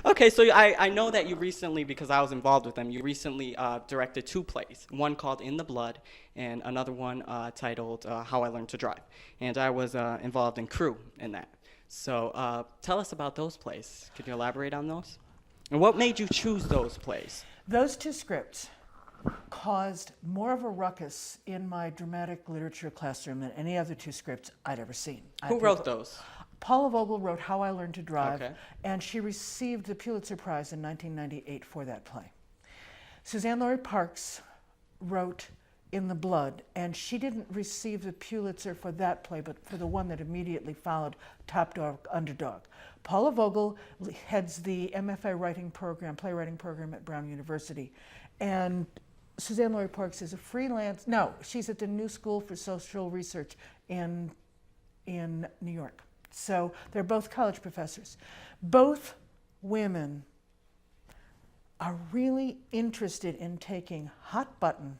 Okay, so I know that you recently, because I was involved with them, you recently directed two plays, one called In the Blood and another one titled How I Learned to Drive. And I was involved in crew in that. So tell us about those plays. Could you elaborate on those? And what made you choose those plays? Those two scripts caused more of a ruckus in my dramatic literature classroom than any other two scripts I'd ever seen. Who wrote those? Paula Vogel wrote How I Learned to Drive, Okay. and she received the Pulitzer Prize in 1998 for that play. Suzanne Lori Parks wrote In the Blood, and she didn't receive the Pulitzer for that play, but for the one that immediately followed, Top Dog, Underdog. Paula Vogel heads the MFA writing program, playwriting program at Brown University, and Suzanne Lori Parks is a freelance, no, she's at the New School for Social Research in New York. So they're both college professors. Both women are really interested in taking hot button,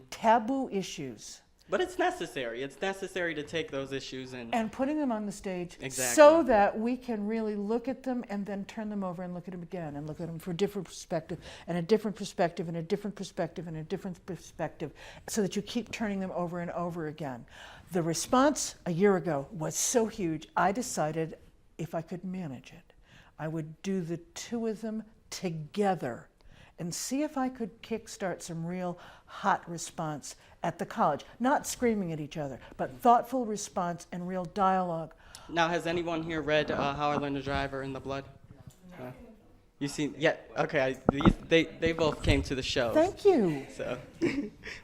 taboo issues. But it's necessary. It's necessary to take those issues and putting them on the stage Exactly. so that we can really look at them and then turn them over and look at them again and look at them from a different perspective and a different perspective and a different perspective and a different perspective so that you keep turning them over and over again. The response a year ago was so huge, I decided if I could manage it, I would do the two of them together and see if I could kickstart some real hot response at the college. Not screaming at each other, but thoughtful response and real dialogue. Now, has anyone here read How I Learned to Drive or In the Blood? You seen? Yeah. Okay. They both came to the show. Thank you. So,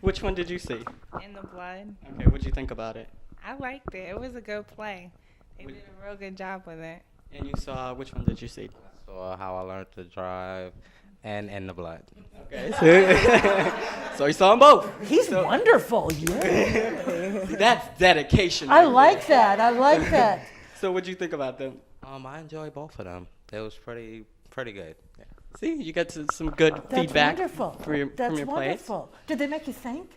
which one did you see? In the Blood. Okay. What'd you think about it? I liked it. It was a good play. They did a real good job with it. And you saw, which one did you see? So How I Learned to Drive and In the Blood. Okay. So you saw them both. He's wonderful. Yeah. That's dedication. I right like there. that. I like that. So what'd you think about them? I enjoy both of them. It was pretty good. Yeah. See, you got some good That's feedback wonderful. from your That's plays. wonderful. Did they make you think?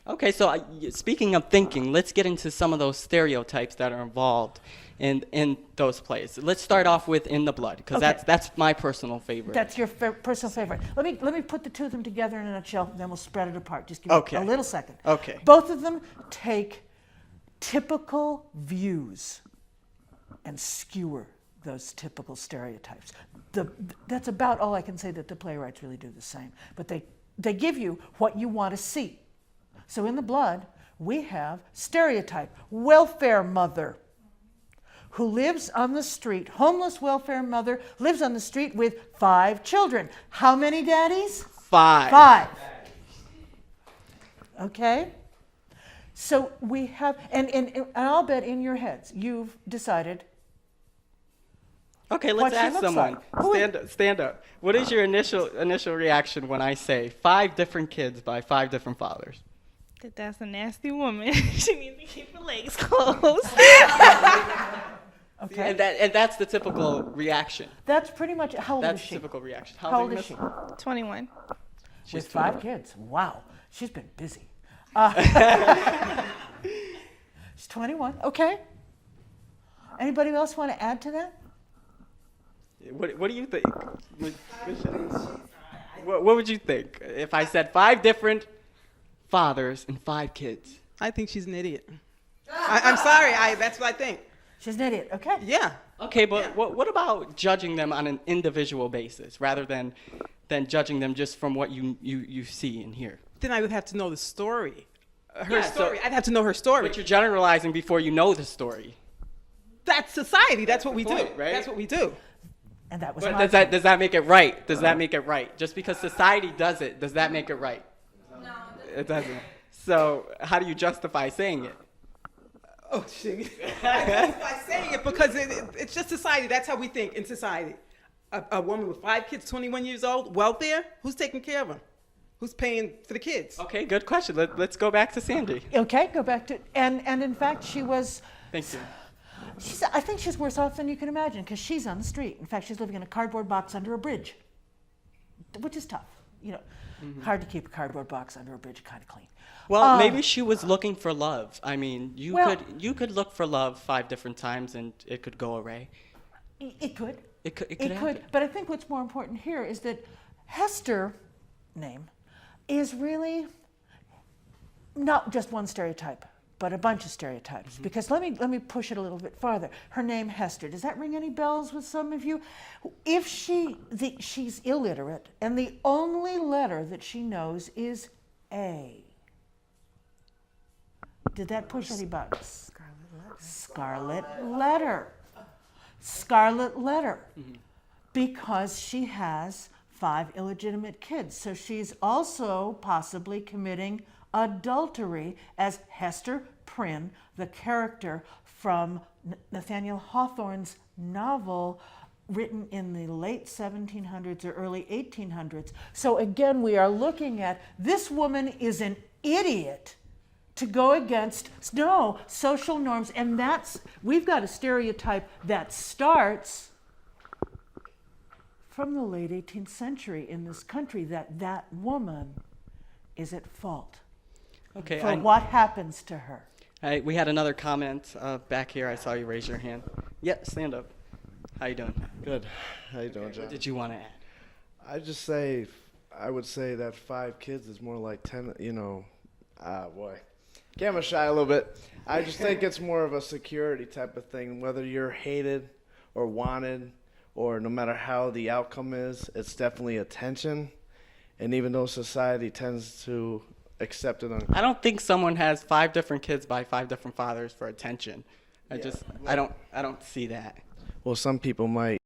Okay, so speaking of thinking, let's get into some of those stereotypes that are involved in those plays. Let's start off with In the Blood, because Okay. that's my personal favorite. That's your personal favorite. Let me put the two of them together in a nutshell, and then we'll spread it apart. Just give Okay. me a little second. Okay. Both of them take typical views and skewer those typical stereotypes. That's about all I can say that the playwrights really do the same. But they give you what you want to see. So In the Blood, we have stereotype, welfare mother, who lives on the street, homeless welfare mother, lives on the street with 5 children. How many daddies? 5. 5. Okay? So we have, and I'll bet in your heads, you've decided. Okay, what let's she ask looks someone. like. Stand up. What is your initial reaction when I say 5 different kids by 5 different fathers? That's a nasty woman. She needs to keep her legs closed. Okay? And that's the typical reaction. That's pretty much, how old That's is the she? typical reaction. How old is she? 21. She's With 5 21. kids. Wow. She's been busy. She's 21. Okay. Anybody else want to add to that? What do you think? What would you think if I said 5 different fathers and 5 kids? I think she's an idiot. I'm sorry. That's what I think. She's an idiot. Okay. Yeah. Okay, but what about judging them on an individual basis rather than judging them just from what you see and hear? Then I would have to know the story. Her Yeah, so- story. I'd have to know her story. But you're generalizing before you know the story. That's society. That's what we do. point, right? That's what we do. And that was But my does that make it right? Does that make it right? Just because society does it, does that make it right? No. It doesn't. So how do you justify saying it? Oh, shit. By saying it because it's just society. That's how we think in society. A woman with 5 kids, 21 years old, welfare, who's taking care of them? Who's paying for the kids? Okay, good question. Let's go back to Sandy. Okay, go back to, and in fact, she was, Thank you. I think she's worse off than you can imagine because she's on the street. In fact, she's living in a cardboard box under a bridge, which is tough. You know, hard to keep a cardboard box under a bridge kind of clean. Well, maybe she was looking for love. I mean, Well- you could look for love 5 different times and it could go away. It could. It could It happen. could. But I think what's more important here is that Hester name is really not just one stereotype, but a bunch of stereotypes. Because let me push it a little bit farther. Her name Hester. Does that ring any bells with some of you? If she's illiterate, and the only letter that she knows is A. Did that push any buttons? Scarlet letter. Scarlet letter. Because she has 5 illegitimate kids. So she's also possibly committing adultery as Hester Prynne, the character from Nathaniel Hawthorne's novel written in the late 1700s or early 1800s. So again, we are looking at this woman is an idiot to go against social norms, and we've got a stereotype that starts from the late 18th century in this country, that woman is at fault for what happens to her. We had another comment back here. I saw you raise your hand. Yeah, stand up. How you doing? Good. How you doing, John? What did you want to add? I would say that 5 kids is more like 10, boy. Camera shy a little bit. I just think it's more of a security type of thing. Whether you're hated or wanted, or no matter how the outcome is, it's definitely attention. And even though society tends to accept it, I don't think someone has 5 different kids by 5 different fathers for attention. I don't see that. Well, some people might.